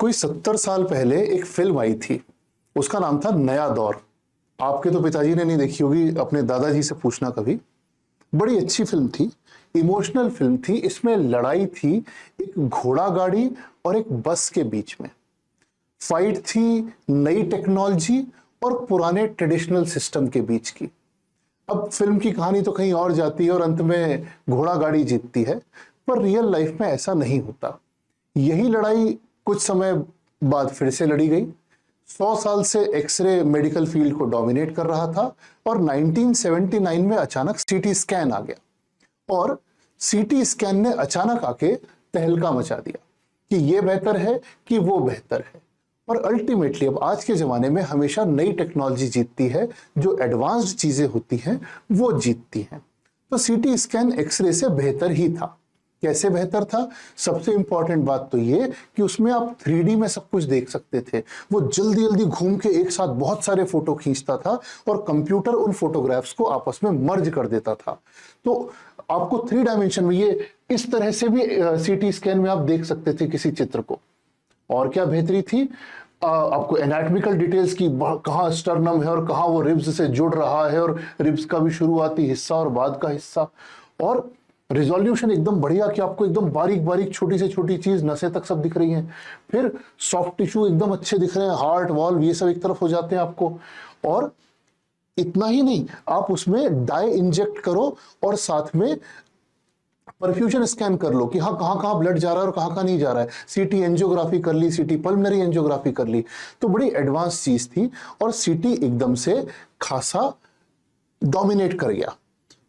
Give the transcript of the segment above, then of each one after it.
कोई 70 साल पहले एक फिल्म आई थी, उसका नाम था नया दौर। आपके तो पिताजी ने नहीं देखी होगी, अपने दादाजी से पूछना कभी। बड़ी अच्छी फिल्म थी, इमोशनल फिल्म थी। इसमें लड़ाई थी एक घोड़ा गाड़ी और एक बस के बीच में, फाइट थी नई टेक्नोलॉजी और पुराने ट्रेडिशनल सिस्टम के बीच की। अब फिल्म की कहानी तो कहीं और जाती है और अंत में घोड़ा गाड़ी जीतती है, पर रियल लाइफ में ऐसा नहीं होता। यही लड़ाई कुछ समय बाद फिर से लड़ी गई। 100 साल से एक्सरे मेडिकल फील्ड को डोमिनेट कर रहा था और 1979 में अचानक सीटी स्कैन आ गया और सीटी स्कैन ने अचानक आके तहलका मचा दिया कि ये बेहतर है कि वो बेहतर है। और अल्टीमेटली अब आज के जमाने में हमेशा नई टेक्नोलॉजी जीतती है, जो एडवांस्ड चीजें होती हैं वो जीतती हैं। तो सीटी स्कैन एक्सरे से बेहतर ही था। कैसे बेहतर था? सबसे इंपॉर्टेंट बात तो ये कि उसमें आप 3D में सब कुछ देख सकते थे। वो जल्दी जल्दी घूम के एक साथ बहुत सारे फोटो खींचता था और कंप्यूटर उन फोटोग्राफ्स को आपस में मर्ज कर देता था। तो आपको 3 डायमेंशन में ये इस तरह से भी सीटी स्कैन में आप देख सकते थे किसी चित्र को। और क्या बेहतरी थी? आपको एनाटॉमिकल डिटेल्स की, कहाँ स्टर्नम है और कहाँ वो रिब्स से जुड़ रहा है और रिब्स का भी शुरुआती हिस्सा और बाद का हिस्सा, और रिजोल्यूशन एकदम बढ़िया कि आपको एकदम बारीक बारीक छोटी से छोटी चीज नसें तक सब दिख रही हैं। फिर सॉफ्ट टिश्यू एकदम अच्छे दिख रहे हैं, हार्ट वॉल्व ये सब एक तरफ हो जाते हैं आपको। और इतना ही नहीं, आप उसमें डाई इंजेक्ट करो और साथ में परफ्यूजन स्कैन कर लो कि हाँ कहाँ कहाँ ब्लड जा रहा है और कहाँ कहाँ नहीं जा रहा है। सीटी एंजियोग्राफी कर ली, सीटी पल्मोनरी एंजियोग्राफी कर ली। तो बड़ी एडवांस चीज थी और सीटी एकदम से खासा डोमिनेट कर गया।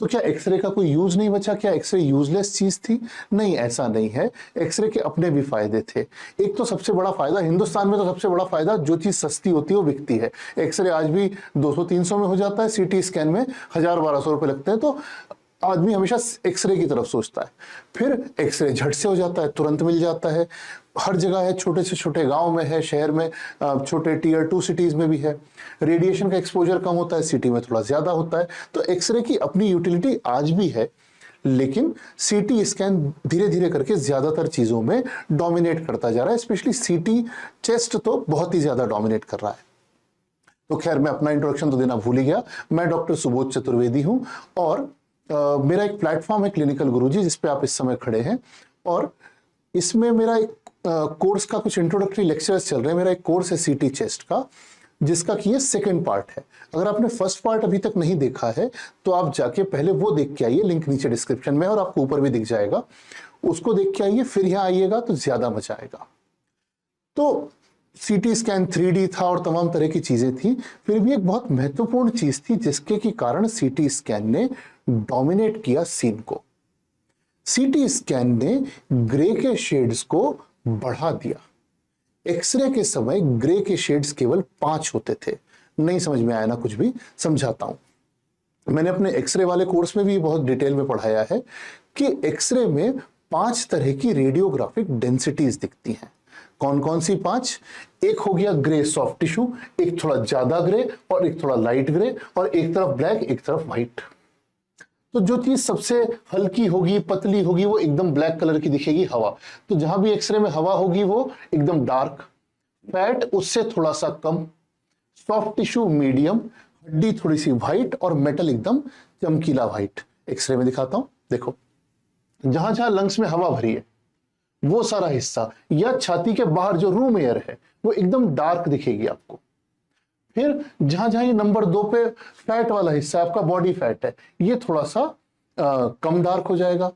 तो क्या एक्सरे का कोई यूज नहीं बचा? क्या एक्सरे यूजलेस चीज थी? नहीं, ऐसा नहीं है। एक्सरे के अपने भी फायदे थे। एक तो सबसे बड़ा फायदा हिंदुस्तान में, तो सबसे बड़ा फायदा, जो चीज सस्ती होती है वो बिकती है। एक्सरे आज भी 200-300 में हो जाता है, सीटी स्कैन में 1000-1200 रुपए लगते हैं। तो आदमी हमेशा एक्सरे की तरफ सोचता है। फिर एक्सरे झट से हो जाता है, तुरंत मिल जाता है, हर जगह है, छोटे से छोटे गांव में है, शहर में, छोटे टियर 2 सिटीज में भी है। रेडिएशन का एक्सपोजर कम होता है, सिटी में थोड़ा ज्यादा होता है। तो एक्सरे की अपनी यूटिलिटी आज भी है, लेकिन सीटी स्कैन धीरे धीरे करके ज्यादातर चीजों में डोमिनेट करता जा रहा है। स्पेशली सीटी चेस्ट तो बहुत ही ज्यादा डोमिनेट कर रहा है। तो खैर, मैं अपना इंट्रोडक्शन तो देना भूल ही गया। मैं डॉक्टर सुबोध चतुर्वेदी हूं और मेरा एक प्लेटफॉर्म है क्लिनिकल गुरुजी, जिस पे आप इस समय खड़े हैं। और इसमें मेरा एक कोर्स का कुछ इंट्रोडक्टरी लेक्चर्स चल रहे हैं। मेरा एक कोर्स है सीटी चेस्ट का, जिसका कि ये सेकंड पार्ट है। अगर आपने फर्स्ट पार्ट अभी तक नहीं देखा है तो आप जाके पहले वो देख के आइए, लिंक नीचे डिस्क्रिप्शन में और आपको ऊपर भी दिख जाएगा। उसको देख के आइए, फिर यहाँ आइएगा तो ज्यादा मजा आएगा। तो सीटी स्कैन 3D था और तमाम तरह की चीजें थी। फिर भी एक बहुत महत्वपूर्ण चीज थी जिसके की कारण सीटी स्कैन ने डोमिनेट किया सीन को। सीटी स्कैन ने ग्रे के शेड्स को बढ़ा दिया। एक्सरे के समय ग्रे के शेड्स केवल 5 होते थे। नहीं समझ में आया ना कुछ भी? समझाता हूं। मैंने अपने एक्सरे वाले कोर्स में भी बहुत डिटेल में पढ़ाया है कि एक्सरे में 5 तरह की रेडियोग्राफिक डेंसिटीज दिखती हैं। कौन कौन सी 5? एक हो गया ग्रे सॉफ्ट टिश्यू, एक थोड़ा ज्यादा ग्रे और एक थोड़ा लाइट ग्रे, और एक तरफ ब्लैक एक तरफ व्हाइट। तो जो चीज सबसे हल्की होगी, पतली होगी, वो एकदम ब्लैक कलर की दिखेगी, हवा। तो जहां भी एक्सरे में हवा होगी वो एकदम डार्क, फैट उससे थोड़ा सा कम, सॉफ्ट टिश्यू मीडियम, हड्डी थोड़ी सी व्हाइट और मेटल एकदम चमकीला व्हाइट। एक्सरे में दिखाता हूं, देखो। जहां जहां लंग्स में हवा भरी है वो सारा हिस्सा, या छाती के बाहर जो रूम एयर है, वो एकदम डार्क दिखेगी आपको। फिर जहां जहां ये नंबर 2 पे फैट वाला हिस्सा आपका बॉडी फैट है, ये थोड़ा सा कम डार्क हो जाएगा।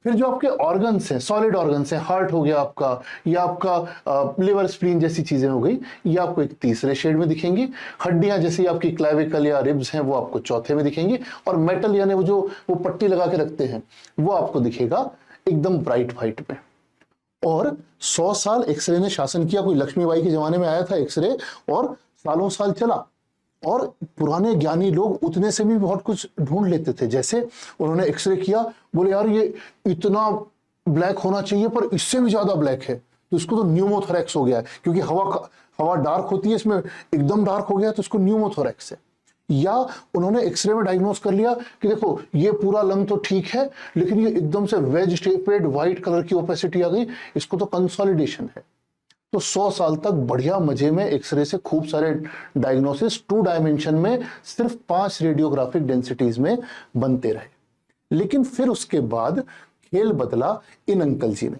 फिर जो आपके ऑर्गन्स हैं, सॉलिड ऑर्गन्स हैं, हार्ट हो गया आपका, या आपका लिवर स्प्लीन जैसी चीजें हो गई, ये आपको एक तीसरे शेड में दिखेंगी। हड्डियां जैसी आपकी क्लेविकल या रिब्स हैं, वो आपको चौथे में दिखेंगी। और मेटल यानी वो पट्टी लगा के रखते हैं, वो आपको दिखेगा एकदम ब्राइट व्हाइट में। और 100 साल एक्सरे ने शासन किया। कोई लक्ष्मीबाई के जमाने में आया था एक्सरे और सालों साल चला, और पुराने ज्ञानी लोग उतने से भी बहुत कुछ ढूंढ लेते थे। जैसे उन्होंने एक्सरे किया, बोले यार ये इतना ब्लैक होना चाहिए पर इससे भी ज्यादा ब्लैक है, तो इसको तो न्यूमोथोरैक्स हो गया है, क्योंकि हवा डार्क होती है, इसमें एकदम डार्क हो गया तो इसको न्यूमोथोरैक्स है। या उन्होंने एक्सरे में डायग्नोस कर लिया कि देखो ये पूरा लंग तो ठीक है, लेकिन ये एकदम से वेज शेपेड व्हाइट कलर की ओपेसिटी आ गई, इसको तो कंसोलिडेशन है। तो 100 साल तक बढ़िया मजे में एक्सरे से खूब सारे डायग्नोसिस 2 डायमेंशन में सिर्फ 5 रेडियोग्राफिक डेंसिटीज में बनते रहे। लेकिन फिर उसके बाद खेल बदला इन अंकल जी ने।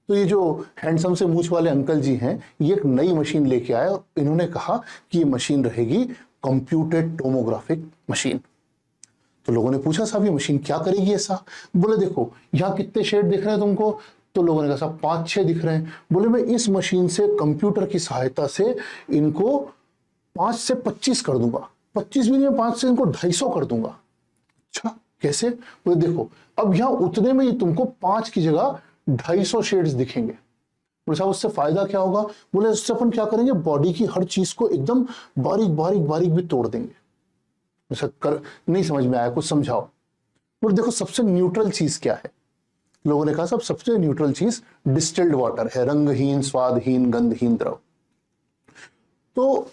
तो ये जो हैंडसम से मूछ वाले अंकल जी हैं, ये एक नई मशीन लेके आए और इन्होंने कहा कि ये मशीन रहेगी कंप्यूटेड टोमोग्राफिक मशीन। तो लोगों ने पूछा साहब ये मशीन क्या करेगी ऐसा? बोले देखो यहाँ कितने शेड दिख रहे हैं तुमको? तो लोगों ने कहा साहब 5-6 दिख रहे हैं। बोले मैं इस मशीन से कंप्यूटर की सहायता से इनको 5 से 25 कर दूंगा, 25 भी नहीं, 5 से इनको 250 कर दूंगा। अच्छा कैसे? बोले देखो अब यहाँ उतने में ही तुमको 5 की जगह 250 शेड्स दिखेंगे। बोले साहब उससे फायदा क्या होगा? बोले उससे अपन क्या करेंगे, बॉडी की हर चीज को एकदम बारीक बारीक बारीक भी तोड़ देंगे। नहीं समझ में आया, कुछ समझाओ। बोले देखो सबसे न्यूट्रल चीज क्या है? लोगों ने कहा साहब सबसे न्यूट्रल चीज डिस्टिल्ड वाटर है, रंगहीन स्वादहीन गंधहीन द्रव। तो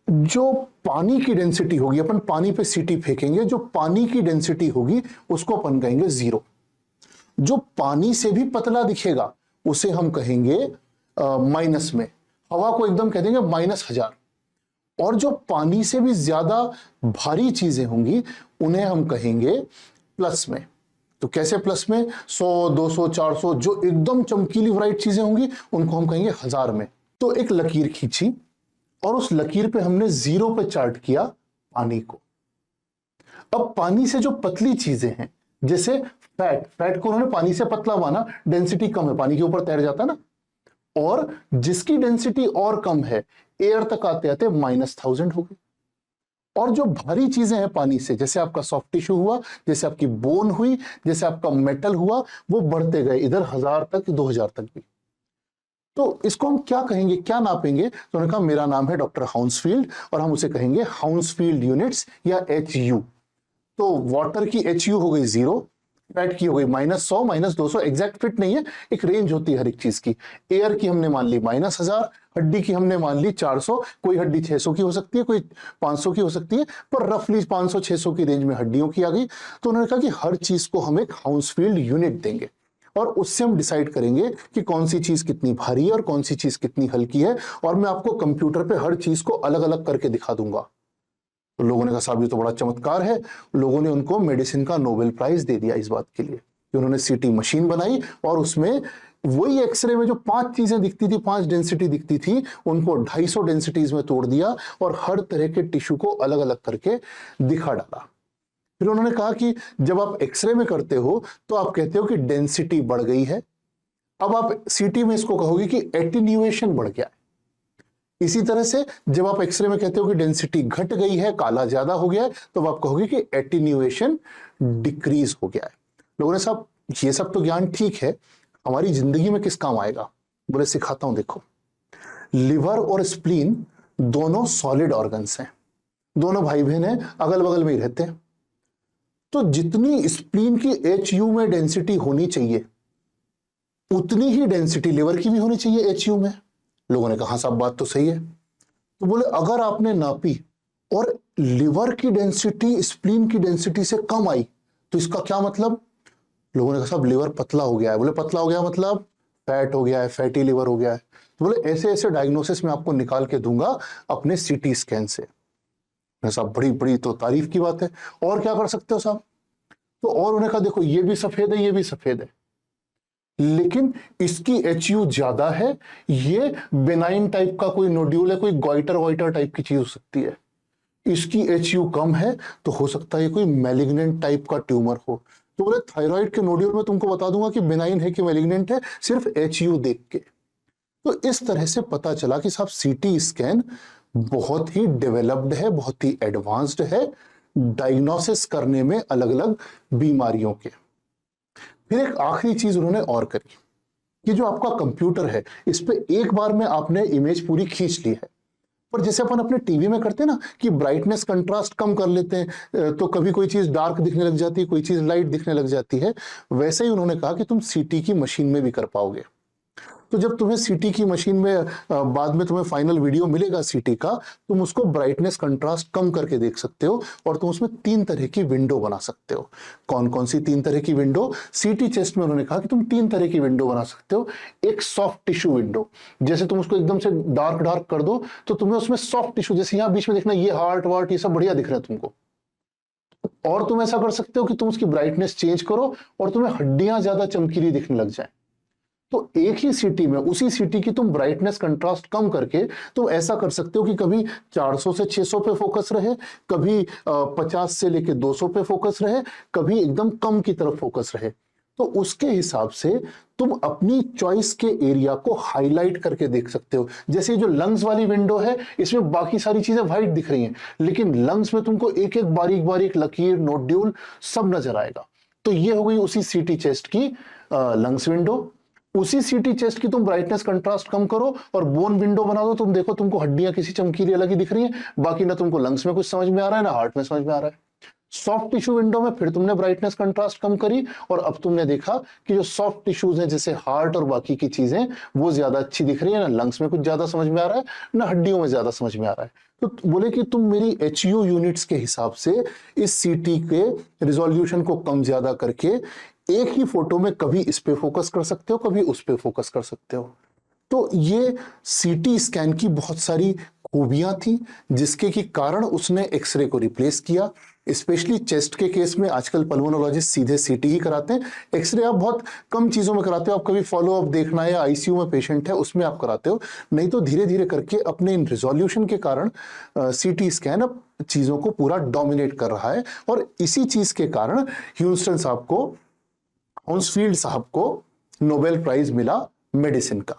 जो पानी की डेंसिटी होगी, अपन पानी पे सीटी फेंकेंगे, जो पानी की डेंसिटी होगी उसको अपन कहेंगे 0। जो पानी से भी पतला दिखेगा उसे हम कहेंगे माइनस में, हवा को एकदम कह देंगे -1000। और जो पानी से भी ज्यादा भारी चीजें होंगी उन्हें हम कहेंगे प्लस में। तो कैसे प्लस में? 100, 200, 400 जो एकदम चमकीली ब्राइट चीजें होंगी उनको हम कहेंगे 1000 में। तो एक लकीर खींची और उस लकीर पे हमने 0 पे चार्ट किया पानी को। अब पानी से जो पतली चीजें हैं जैसे फैट को उन्होंने पानी से पतला माना, डेंसिटी कम है, पानी के ऊपर तैर जाता ना। और जिसकी डेंसिटी और कम है एयर तक आते आते -1000 हो गई। और जो भारी चीजें हैं पानी से, जैसे आपका सॉफ्ट टिश्यू हुआ, जैसे आपकी बोन हुई, जैसे आपका मेटल हुआ, वो बढ़ते गए इधर 1000 तक 2000 तक भी। तो इसको हम क्या कहेंगे, क्या नापेंगे? तो उन्होंने कहा मेरा नाम है डॉक्टर हाउंसफील्ड और हम उसे कहेंगे हाउंसफील्ड यूनिट्स या HU। तो वाटर की HU हो गई 0, फैट की हो गई -100 -200, एग्जैक्ट फिट नहीं है, एक रेंज होती है हर एक चीज की। एयर की हमने मान ली -1000, हड्डी की हमने मान ली 400, कोई हड्डी 600 की हो सकती है, कोई 500 की हो सकती है, पर रफली 500-600 की रेंज में हड्डियों की आ गई। तो उन्होंने कहा कि हर चीज को हम एक हाउंसफील्ड यूनिट देंगे और उससे हम डिसाइड करेंगे कि कौन सी चीज कितनी भारी है और कौन सी चीज कितनी हल्की है, और मैं आपको कंप्यूटर पे हर चीज को अलग अलग करके दिखा दूंगा। तो लोगों ने कहा साहब ये तो बड़ा चमत्कार है। लोगों ने उनको मेडिसिन का नोबेल प्राइज दे दिया इस बात के लिए कि उन्होंने सीटी मशीन बनाई और उसमें वही एक्सरे में जो 5 चीजें दिखती थी, 5 डेंसिटी दिखती थी, उनको 250 डेंसिटीज में तोड़ दिया और हर तरह के टिश्यू को अलग अलग करके दिखा डाला। फिर उन्होंने कहा कि जब आप एक्सरे में करते हो तो आप कहते हो कि डेंसिटी बढ़ गई है, अब आप सीटी में इसको कहोगे कि एटीन्यूएशन बढ़ गया है। इसी तरह से जब आप एक्सरे में कहते हो कि डेंसिटी घट गई है, काला ज्यादा हो गया है, तो आप कहोगे कि एटीन्यूएशन डिक्रीज हो गया है। लोगों ने साहब ये सब तो ज्ञान ठीक है, हमारी जिंदगी में किस काम आएगा? बोले सिखाता हूं। देखो लिवर और स्प्लीन दोनों सॉलिड ऑर्गन्स हैं, दोनों भाई बहन हैं, अगल बगल में ही रहते हैं। तो जितनी स्प्लीन की HU में डेंसिटी होनी चाहिए उतनी ही डेंसिटी लिवर की भी होनी चाहिए HU में। लोगों ने कहा साहब बात तो सही है। तो बोले अगर आपने नापी और लिवर की डेंसिटी स्प्लीन की डेंसिटी से कम आई तो इसका क्या मतलब? लोगों ने कहा साहब लिवर पतला हो गया है। बोले पतला हो गया मतलब फैट हो गया है, फैटी लिवर हो गया है। तो बोले ऐसे ऐसे डायग्नोसिस मैं आपको निकाल के दूंगा अपने CT स्कैन से। साहब बड़ी बड़ी तो तारीफ की बात है, और क्या कर सकते हो साहब? तो और उन्हें कहा देखो ये भी सफेद है, ये भी सफेद है, लेकिन इसकी HU ज्यादा है, ये बेनाइन टाइप का कोई नोड्यूल है, कोई गोइटर वॉइटर टाइप की चीज हो सकती है। इसकी HU कम है तो हो सकता है कोई मैलिग्नेंट टाइप का ट्यूमर हो। तो बोले थायराइड के नोड्यूल में तुमको बता दूंगा कि बेनाइन है कि मैलिग्नेंट है सिर्फ HU देख के। तो इस तरह से पता चला कि साहब CT स्कैन बहुत ही डेवलप्ड है, बहुत ही एडवांस्ड है डायग्नोसिस करने में अलग अलग बीमारियों के। फिर एक आखिरी चीज उन्होंने और करी कि जो आपका कंप्यूटर है इस पे एक बार में आपने इमेज पूरी खींच ली है, पर जैसे अपन अपने टीवी में करते हैं ना कि ब्राइटनेस कंट्रास्ट कम कर लेते हैं तो कभी कोई चीज डार्क दिखने लग जाती है, कोई चीज लाइट दिखने लग जाती है, वैसे ही उन्होंने कहा कि तुम CT की मशीन में भी कर पाओगे। तो जब तुम्हें सीटी की मशीन में बाद में तुम्हें फाइनल वीडियो मिलेगा सीटी का, तुम उसको ब्राइटनेस कंट्रास्ट कम करके देख सकते हो और तुम उसमें 3 तरह की विंडो बना सकते हो। कौन कौन सी 3 तरह की विंडो? सीटी चेस्ट में उन्होंने कहा कि तुम 3 तरह की विंडो बना सकते हो। एक सॉफ्ट टिश्यू विंडो, जैसे तुम उसको एकदम से डार्क डार्क कर दो तो तुम्हें उसमें सॉफ्ट टिश्यू, जैसे यहां बीच में देखना ये हार्ट वार्ट ये सब बढ़िया दिख रहा है तुमको। और तुम ऐसा कर सकते हो कि तुम उसकी ब्राइटनेस चेंज करो और तुम्हें हड्डियां ज्यादा चमकीली दिखने लग जाए। तो एक ही सीटी में, उसी सीटी की तुम ब्राइटनेस कंट्रास्ट कम करके तुम ऐसा कर सकते हो कि कभी 400 से 600 पे फोकस रहे, कभी 50 से लेके 200 पे फोकस रहे, कभी एकदम कम की तरफ फोकस रहे। तो उसके हिसाब से तुम अपनी चॉइस के एरिया को हाईलाइट करके देख सकते हो। जैसे जो लंग्स वाली विंडो है, इसमें बाकी सारी चीजें व्हाइट दिख रही हैं, लेकिन लंग्स में तुमको एक एक बारीक बारीक लकीर, नोड्यूल सब नजर आएगा। तो ये हो गई उसी सीटी चेस्ट की लंग्स विंडो। उसी सीटी चेस्ट की तुम ब्राइटनेस कंट्रास्ट कम करो और बोन विंडो बना दो, तुम देखो तुमको हड्डियां किसी चमकीली अलग ही दिख रही हैं, बाकी ना तुमको लंग्स में कुछ समझ में आ रहा है ना हार्ट में समझ में आ रहा है। सॉफ्ट टिश्यू विंडो में फिर तुमने ब्राइटनेस कंट्रास्ट कम करी और अब तुमने देखा कि जो सॉफ्ट टिश्यूज हैं जैसे हार्ट और बाकी की चीजें वो ज्यादा अच्छी दिख रही है, ना लंग्स में कुछ ज्यादा समझ में आ रहा है ना हड्डियों में ज्यादा समझ में आ रहा है। तो बोले कि तुम मेरी HU यूनिट्स के हिसाब से इस सीटी के रिजोल्यूशन को कम ज्यादा करके एक ही फोटो में कभी इस पे फोकस कर सकते हो, कभी उस पे फोकस कर सकते हो। तो ये सीटी स्कैन की बहुत सारी खूबियां थी जिसके की कारण उसने एक्सरे को रिप्लेस किया। स्पेशली चेस्ट के केस में आजकल पल्मोनोलॉजिस्ट सीधे सीटी ही कराते हैं। एक्सरे आप बहुत कम चीजों में कराते हो, आप कभी फॉलो अप देखना है या आईसीयू में पेशेंट है उसमें आप कराते हो, नहीं तो धीरे धीरे करके अपने इन रिजोल्यूशन के कारण सीटी स्कैन अब चीजों को पूरा डोमिनेट कर रहा है। और इसी चीज के कारण ह्यूस्टन साहब को, हाउंसफील्ड साहब को नोबेल प्राइज मिला मेडिसिन का।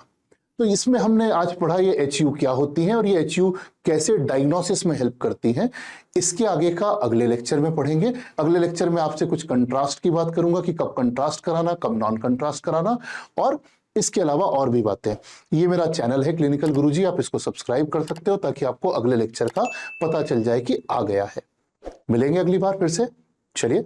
तो इसमें हमने आज पढ़ा ये HU क्या होती है और ये HU कैसे डायग्नोसिस में हेल्प करती हैं। इसके आगे का अगले लेक्चर में पढ़ेंगे। अगले लेक्चर में आपसे कुछ कंट्रास्ट की बात करूंगा कि कब कंट्रास्ट कराना, कब नॉन कंट्रास्ट कराना, और इसके अलावा और भी बातें। ये मेरा चैनल है क्लिनिकल गुरुजी, आप इसको सब्सक्राइब कर सकते हो ताकि आपको अगले लेक्चर का पता चल जाए कि आ गया है। मिलेंगे अगली बार फिर से। चलिए।